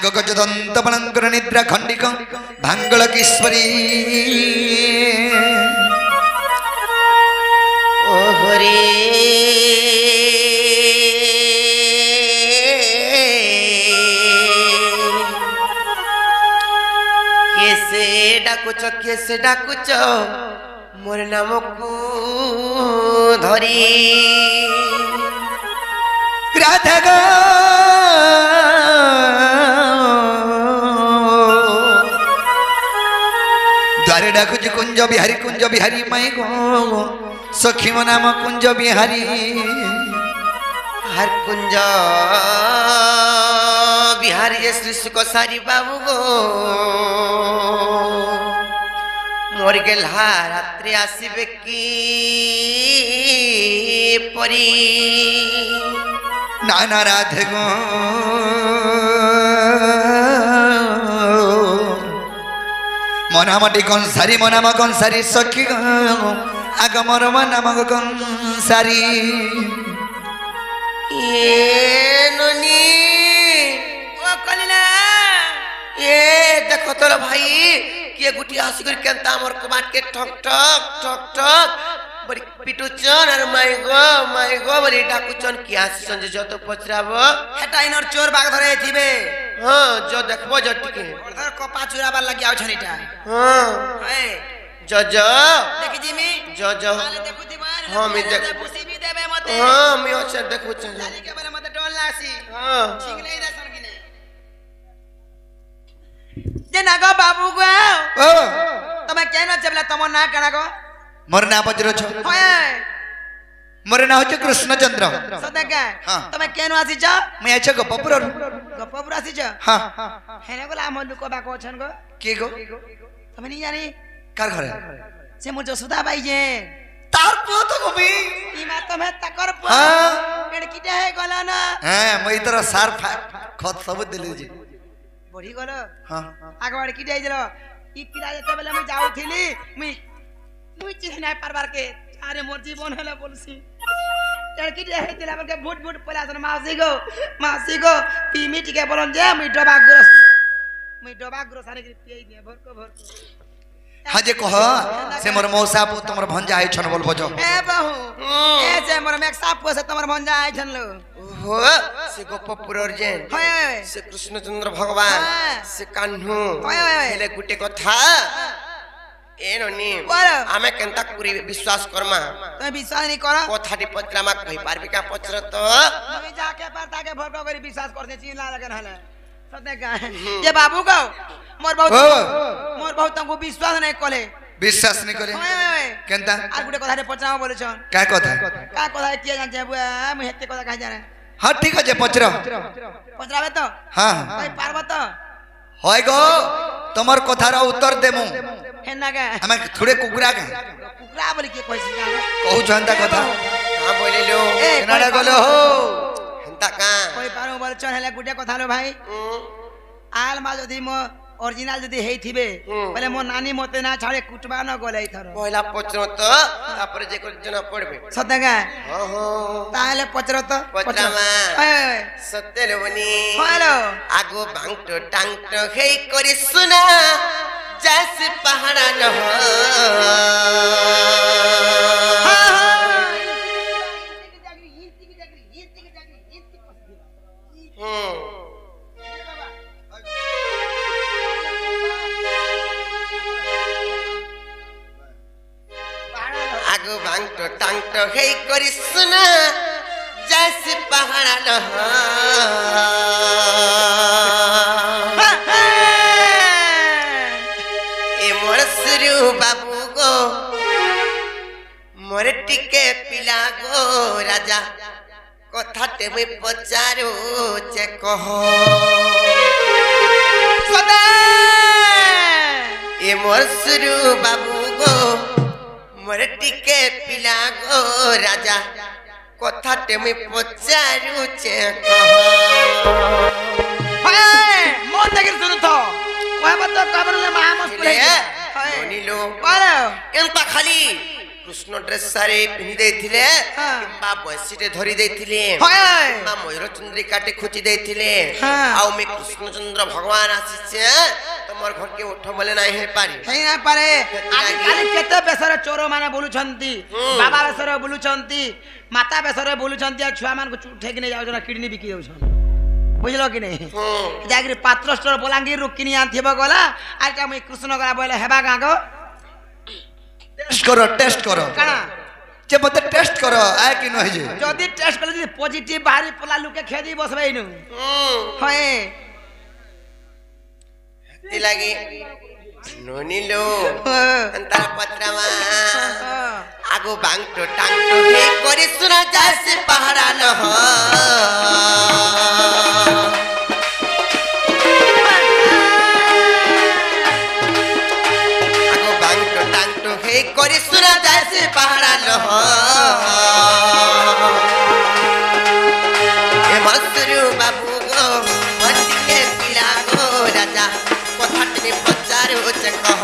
नाग गजदंत बलंकर निद्रा खंडिक भांगल किश्वरी ओहरे कैसे डाकुच मोर नाम को धरी राधा गो द्वारे डाकुच कुंज बिहारी माई गो सखी मो नाम कुंज बिहारी हर कुंज बिहारी श्री सुख सारी बाबू गो मोर गेला रात्रि आसबे कि परी नाना राधे गो मनामटी कंसारी मनाम कंसारी सखी गो आग मोर नाम कंसारी ननी ओ कलिना ए देखो तोर भाई किए गुटी आसी कर केनता हमर कबाट के ठक ठक ठक ठक बड़ी पिटुचन और माई गो बड़ी डाकुचन की आसी संजे जतो पचराबो हेटा इनर चोर बाग धरे थिबे हां जो देखबो जो टिके धर कपा चुराबा लागि आउ छनिटा हां ए जो देखि जिमी जो आले देखु दिबार हां मी देख पुसी भी देबे मते हां मी अच्छा देखु छ लाली के बारे मते डोल लासी हां ठीक नै दसन किने जे नागो बाबू गो ओ तमे केनो चबला तमो ना कना गो मोर ना पचरो छ होय मोर ना होचे कृष्णचंद्र सदका हां तमे केनो आसी छ मैं अच्छा गपपुर गपपुर आसी छ हां हेने गोला हम लुको बा को छन गो के गो तमे नि जानी कार घरे से मोर जसुदा बाई जे तार पुओ तो गोबी ई मा तमे तकर प हां पेड़कीटा है गला ना हां मैं इतर सार खत सब दिले जी बढी गलो हां आगवाड़ की जाई जलो ई पिला जते बेले मैं जाऊ थिली मुई चिन्ह नाही पारबार के अरे मोर जीवन हला बोलसी लड़की जे है दिला के भूट भूट पलासन मासी गो पी मिट के बोलन जे मुई डबा ग्रोस आने के पिए दिए भर को हाँ जे कह से मोर मौसा पु तमर भंजा आइ छन बोल बजो ए बहू ए जे मोर मेक साप से तमर भंजा आइ छन लो हो से गपपुर अर्जेन होय से कृष्णचंद्र भगवान से कान्हू होय हेले गुटे कथा ए ननी आमे केनता कुरी विश्वास करमा तो विश्वास नहीं करो कथाटी पचरामा कहि पारबी का पचर तो मैं जाके परता के भरको करी विश्वास करते चिल्ला लगन हले सते का ये बाबू को मोर बहुत तुमको विश्वास नहीं कोले विश्वास नहीं करे केनता आ गुटे कथा रे पचरामा बोले छन का कथा किए जानते बुआ मैं हेते कथा कहि जाने हां ठीक है जे पचरो पचराबे तो हां कोई पारबो तो होय गो तमर कथार उत्तर देमु हेना का हमें थोड़े कुकुरा बोली के कहसी का कहू छंता कथा हां बोले लो केनाडा गलो हो हंता का कोई पारो बोल चन हेले गुटे कथा लो भाई आल मा जदी मो ओरिजिनल जदी हेई थिबे पहले मो नानी मते ना छाड़े कुटबा न गोलै थरो पहिला पचरो तो तापर जे को जना पड़बे सतगा हां हो ताले पचरो तो पचरामा ओए सत्य लेवनी हेलो आगो बांगटो टांगटो हेई करे सुना जैसे पहाड़ा न हो आगो बांगटो टांगटो हेई करे सुना जैसे पहाड़ा न हो बाबू गो मोर टिके पिला गो राजा कथाटे मुई पचारू चे कह ए मोर सुरु बाबू गो मोर टिके पिला गो राजा कथाटे मुई पचारू चे कह मन देखिर सुनु तो ओए मत कबर ले महा मुश्किल है नीलो बोलो एंता खाली कृष्ण ड्रेस सारी पिंधि देथिले हाँ। किंबा बसीटे धरी देथिले हाय किंबा मयूर चंद्रिकाटे खुची देथिले हाँ। आउ मैं कृष्णचंद्र भगवान आसीछे तमर घर के उठ बोले नहीं हे पारी ହେଇ ନା ପାରେ ଆଜି କାଲି କେତେ ବେଶରେ ଚୋର ମାନେ ବୁଲୁଛନ୍ତି ବାବା ବେଶରେ ବୁଲୁଛନ୍ତି ମାତା ବେଶରେ ବୁଲୁଛନ୍ତି ଆଉ ଛୁଆ ମାନଙ୍କୁ ଉଠେଇକି ନେଇ ଯାଉଛନ୍ତି କିଡନୀ ବିକି ଯାଉଛନ୍ତି ବୁଝିଲ କି ନାହିଁ ଯାଇକିରି ପାତ୍ର ଷ୍ଟୋର ବଲାଙ୍ଗୀରରୁ କିଣି ଆଣିଥିବ ଗଲା ଆଇଟା ମୁଇଁ କୃଷ୍ଣ ଗଲା ବୋଇଲେ ହେବା ଗାଁ ଗো टेस्ट करो କାଣା जे मते टेस्ट करो आए कि नहीं जे যদি টেস্ট করলে যদি পজিটিভ বাহারি পলা লুকে খেদি বসবে ইনু হয় ती लगी नोनिलो अंतर पत्रमा आगो बांगटो टांगटो हे करी सुना जासे पहाड़ा न हो आगो बांगटो टांगटो हे करी सुना जासे पहाड़ा न हो ए मस्तरू बाबू गो मस्ती के पिला गो राजा कथाटनी पचार होचे कह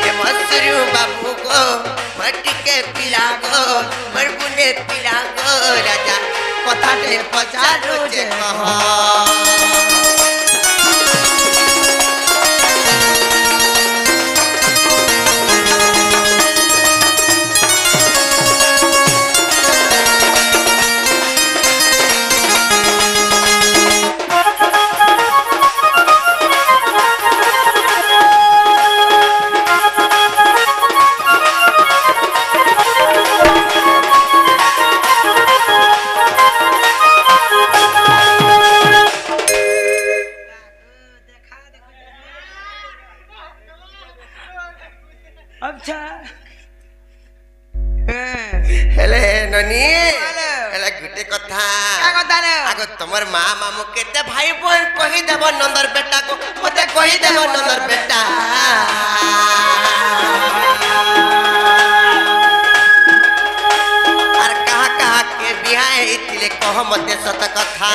ए मस्तरू बाबू गो मट्टी के पिला गो मरबुने पिला गो राजा कथाटनी पचार होचे कह अच्छा हेले ननी हेलो। हेले गुटे कथा का কথা रे आगो तमर माँ मामू केते भाई बहन कही देव नंदर बेटा को मते कही देव नंदर बेटा और कहा कहा के बिहाय इतिले कह मते सत कथा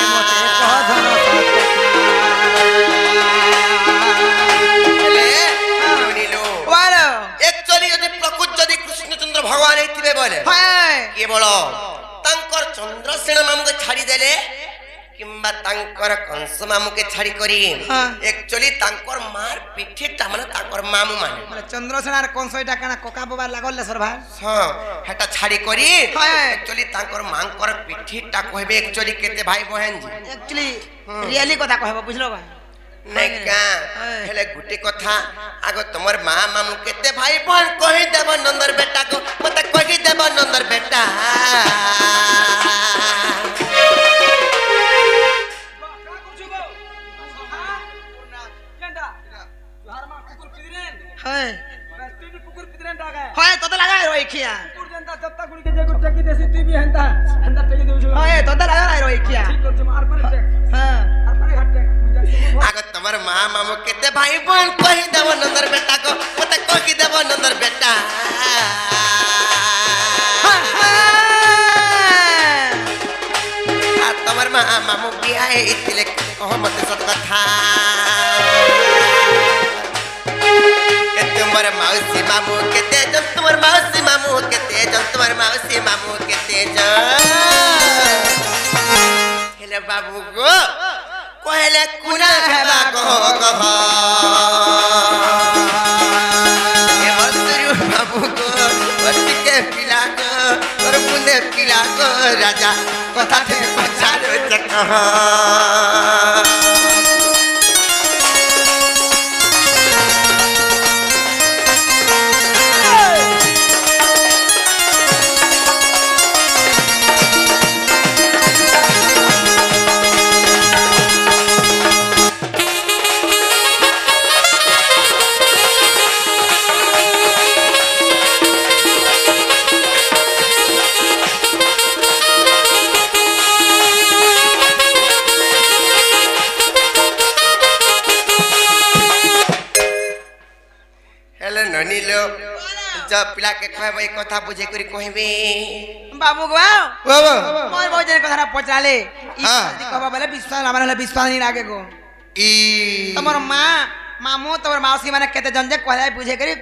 हेले ननीलो वालो एक्चुअली यदि प्रकृत यदि कृष्णचंद्र भगवान हेतिबे बोले हाय केवल तांकर चंद्रसेन मामू के छाड़ी देले किंबा तांकर कंस मामू के छाड़ी करी हाँ। एक्चुअली तांकर मार पिठी ता माने तांकर मामू माने মানে চন্দ্রসেনার কনসইটা কেন কোকা বাবা লাগল সর ভাই हां हेटा छाड़ी करी हाँ। एक्चुअली तांकर मांकर पिठी ता कहबे एक्चुअली केते भाई बहन जी एक्चुअली रियली কথা কইব বুঝলো ভাই नेका हाँ। हेले गुटी कथा आगो तमर मां मामू केते भाई बहन कहि देब नंदर बेटा को मते कहि देब नंदर बेटा হয় হয় তোতে লাগা রই খিয়া হয় তোতে লাগা রই খিয়া হ্যাঁ आगो तमर मां मामू केते भाई बहन कहि देब नंदर बेटा को मते कहि देब नंदर बेटा आ तमर मां मामू बियाह इतिले कह मते सत कथा के तुमर मौसी मामू केते जन तुमर मौसी मामू केते जन तुमर मौसी मामू केते जन हेले बाबू गो कहले कुना हेबा गो गह ए मस्तरू बाबू गो बच्ची के पिला गो और बुंदे पिला गो राजा कथा थे पछाड़ कह हेले ननीलो जब पिला के कहबे कथा बुझे करी कहबे বাবু গো बाबा মই বইজের কথাটা পচালে ই হ্যাঁ। যদি কবা বলে বিশ্বাস আমার হলে বিশ্বাস নি লাগে গো ई তোমার মা मामू तमर माउसी माने केते जन जे कहले बुझे करी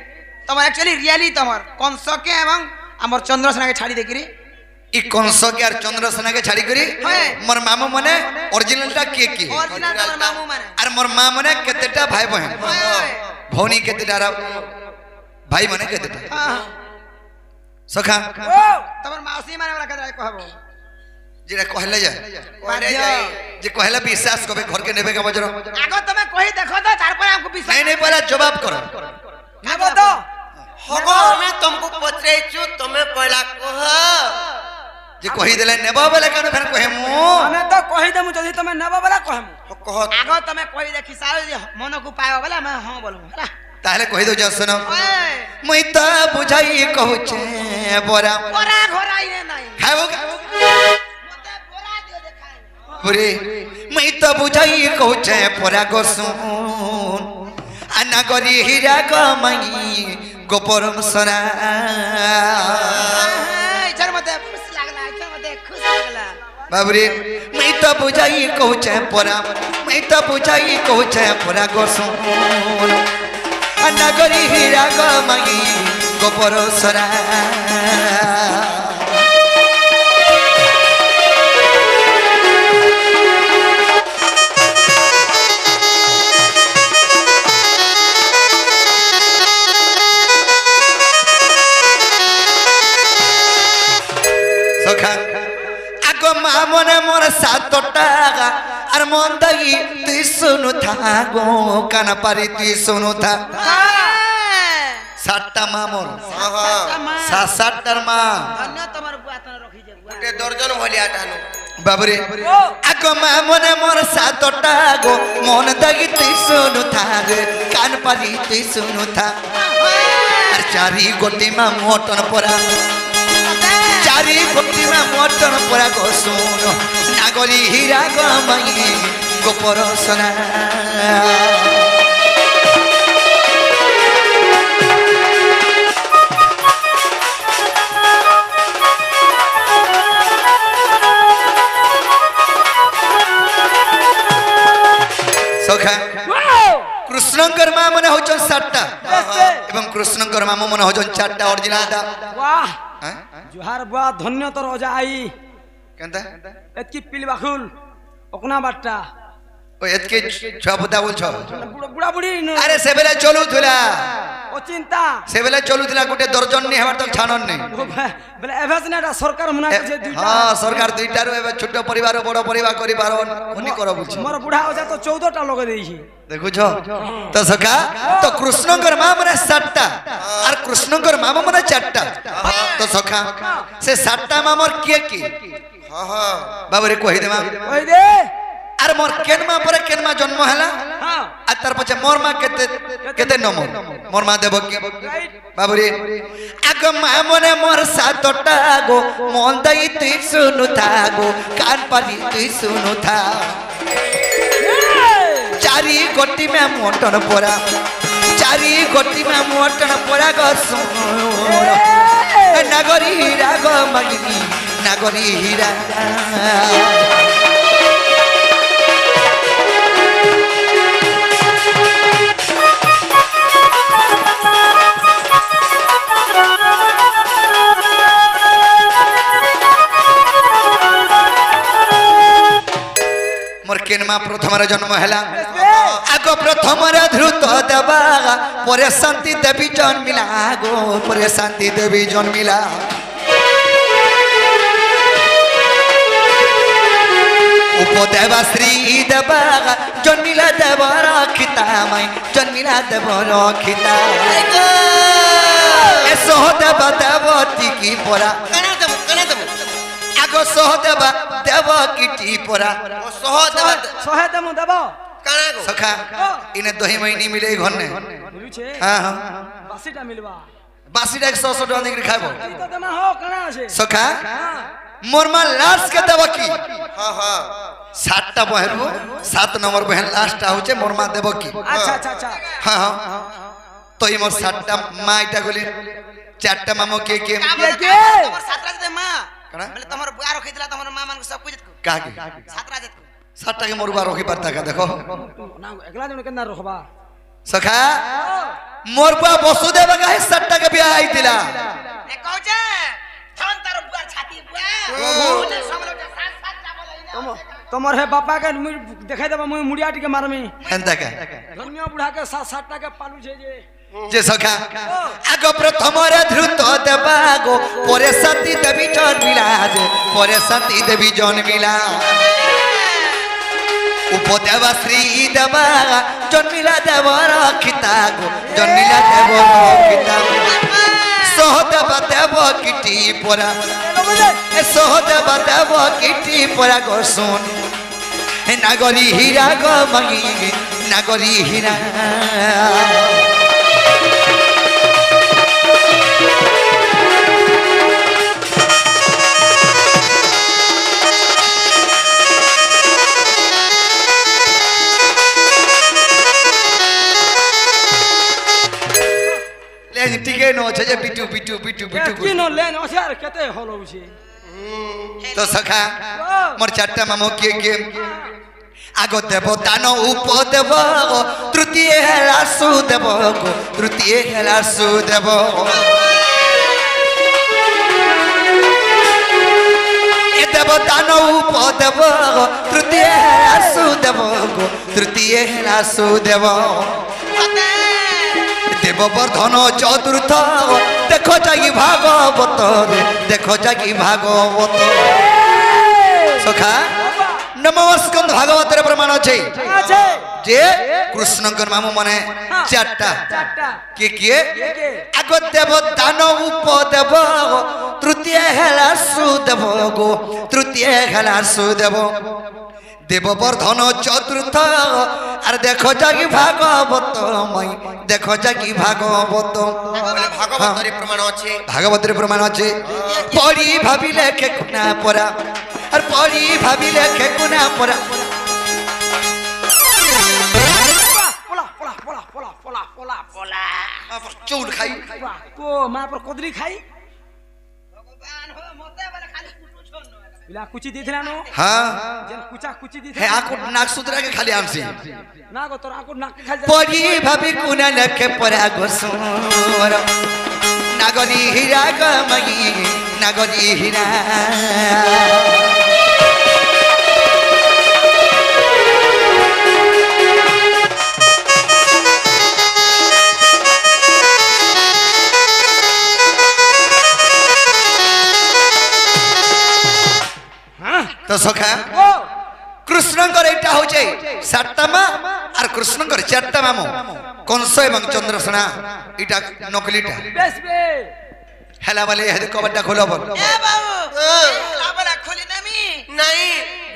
तमर एक्चुअली रियली तमर कंस के एवं हमर चंद्रसेना के छाड़ी देखिरी इ कंस के और चंद्रसेना के छाड़ी करी मोर मामू माने ओरिजिनलटा के ओरिजिनल तमर मामू माने और मोर मां माने केतेटा भाई बहन भौनी केतेटा भाई माने केतेटा हां सखा ओ तमर माउसी माने वाला कदरा कहबो जेरा कहले जाए कहले जाए जे कहले विश्वास कबे घर के नेबे का बजरो आगो तमे कहि देखो तो तार पर हमको विश्वास नहीं पहला जवाब करो आगो तो हगो हमें तुमको पचरेछु तुम्हें पहला कह जे कहि देले नेबो बेले कनो फेर कहे मु हमें तो कहि देमु जदी तमे नेबो वाला कहमु कह आगो तमे कहि देखि सावे जे मन को पायो वाला मैं हां बोलमु हला ताहले कहि दो जा सुनो ओए मुई त बुझाई कहू छे बोरा बोरा घोराई रे नहीं खाओ मते बोरा दियो देखाई पुरे मुई त बुझाई कहू छे पोरा गोसुन आना गरी हीरा गमई गोपरम सरा इधर मते खुश लागला इधर मते खुश लागला बाबरे मुई त बुझाई कहू छे पोरा मुई त बुझाई कहू छे पोरा गोसुन आना गरी हीरा गमई गोपर सरा आगो माँ मने मोर सातटा और मन दगी तुई सुनु था गो काना पारी तुई सुनु था सातटा माँ मोर सातटार माँ अन्य तमर बुआ तने रखी जे बुआ के दर्जन भलिया टानु बाबरे आगो माँ मने मोर सातटा गो मन दगी तुई सुनु था गे कान पारी तुई सुनु था और चारी गोटी माँ मोटन परा चारी गोटी माँ मोटन परा गो सुनो नागरी हीरा गमई गोपर सना कृष्णकर माँ मने होचन सातटा एवं कृष्णकर मामू मने होचन चारटा ओरिजिनल दा वाह जुहार बुआ धन्य तो रोजा आई केनता एतकी पिलबाखुल ओकना बाट्टा ओ एतके छबता बोल छ बुढ़ा बुढ़ी अरे सेबेला चलू थुला ओ चिंता सेबेला चलू थुला गुटे दर्जन नि हेबार तक छानन नि बोले एभेस नेटा सरकार मुना जे दुइटा हां सरकार दुइटा रो एबे छोट परिवार बड़ परिवार करि पारन कोनी कर बुझ मोर बुढ़ा हो जा तो 14टा लगे देही देखु छ तो सखा तो कृष्णकर मां मने सातटा और कृष्णकर मामा मने चारटा तो सखा से सातटा मामर के हां हां बाबा रे कहि देमा ओइ दे अरे मोर केनमा पर केनमा जन्म हला हां आ तार पछे मोर मां केते नंबर मोर मां देबो की बाबूरे आग मां मने मोर सातटा गो मन दई तुई सुनु था गो कान पाली तुई सुनु था चारी गोटी में मोटन पोरा चारी गोटी में मोटन पोरा गो सुनो नगरी हीरा गो मगनी नगरी हीरा मोर केनमा प्रथम जन्म हैला आगो प्रथम ध्रुत देवा परे शांति देवी जन्मिला गो परे शांति देवी जन्मिला उपदेवा श्री देवा जन्मिला देव रखिता मई जन्मिला देव रखिता ए सहदेव देवती की परा कना दम आगो सहदेवा देव की परा ओ सहे देबो कना गो सखा इने दही महीनी मिले घर ने बुझु छे हां हां बासीटा मिलबा बासीटा 100 टका देके खाबो ई तो देमा हो कना छे सखा हां मोर मां लास्ट के देबो की हां हां 7टा बहरबो 7 नंबर बहन लास्ट होचे मोर मां देबो की अच्छा अच्छा अच्छा हां हां तो ई मोर 7टा मां इटा गोली 4टा मामो के तमर सातरा दे मां कना बोले तमर बुआ रखि दिला तमर मां मान को सब कुछ का के सातरा दे 7टा के मोर बुआ रखि पड़ता का देखो ना एकला जने केना रखबा सखा मोर बुआ वसुदेव गाय सट्टा के ब्याह आइतिला ए कहूचे धन तार बुआ छाती बुआ ओने समलो के साथ साथ जाबो लइना तमर हे बापा के मुई देखाई देबा मुई मुड़िया टिके मारमी एंता का धन्य बुढ़ा के साथ साथ के पालू छे जे सखा आगो प्रथम रे ध्रुत देबागो परे सती देवी जन मिलाज परे सती देवी जन मिला उपदेवा श्री देवा जन्मिला देव रखितागो जन्मिला देव रखितागो सहदेव देव किटी परा ए सहदेव देव किटी परा गो सुन ए नागरी हीरा गो मंगी नागरी हीरा टिके नो छे जे पिटू पिटू पिटू पिटू किनो लेन ओसार केते होलो छी तो सखा मोर चारटा मामो के आगो देव दान उपदेव तृतीय हेला सुदेव गो तृतीय हेला सुदेव ए देव दान उपदेव तृतीय हेला सुदेव गो तृतीय हेला सुदेव देववर्धन चतुर्थ देखो जागी भागवत देखो जागी भागवत सखा नमस्कंद भागवत रे प्रमाण अछि जे कृष्णकर मामू माने चारटा के आगो देव दान उपदेव तृतीय हेला सुदेव गो तृतीय हेला सुदेव देववर्धन चतुर्थ और देखो जागी भागवत मई देखो जागी भागवत भागवत रे प्रमाण अछि भागवत रे प्रमाण अछि पढ़ी भाबिले के कुना परा और पढ़ी भाबिले के कुना परा पोला पोला पोला पोला पोला पोला पोला चूल खाई को मां पर कोदरी खाई भगवान हो मते वाला खाली कुटू छोन बिला कुची दिथला नो हां जन कुचा कुची हे दिथला आकु नाक सूत्रा के खाली आमसी ना गो तोर आकु नाक के खाली पढ़ी भाबी कुना लखे परा गोसोर नागनी हीरा गमगी नागनी हीरा तो सखा कृष्णकर एटा होचे सातमा और कृष्णकर चारटा मामो कंस एवं चंद्रसेना इटा नकलीटा बेस बे हेला वाले हेद कबड्डा खोलो बोल ए बाबू लाबला खोली देमी नहीं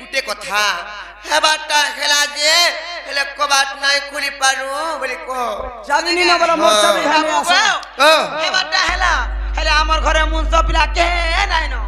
गुटे कथा हेबाटा खेला जे हेले कबाट नाही खुली पारू बोली को चांदनी ना बला मोर सब यहाँ आसा ओ ए बाटा हेला हेला हमर घरे मुंसो पिला के नाही न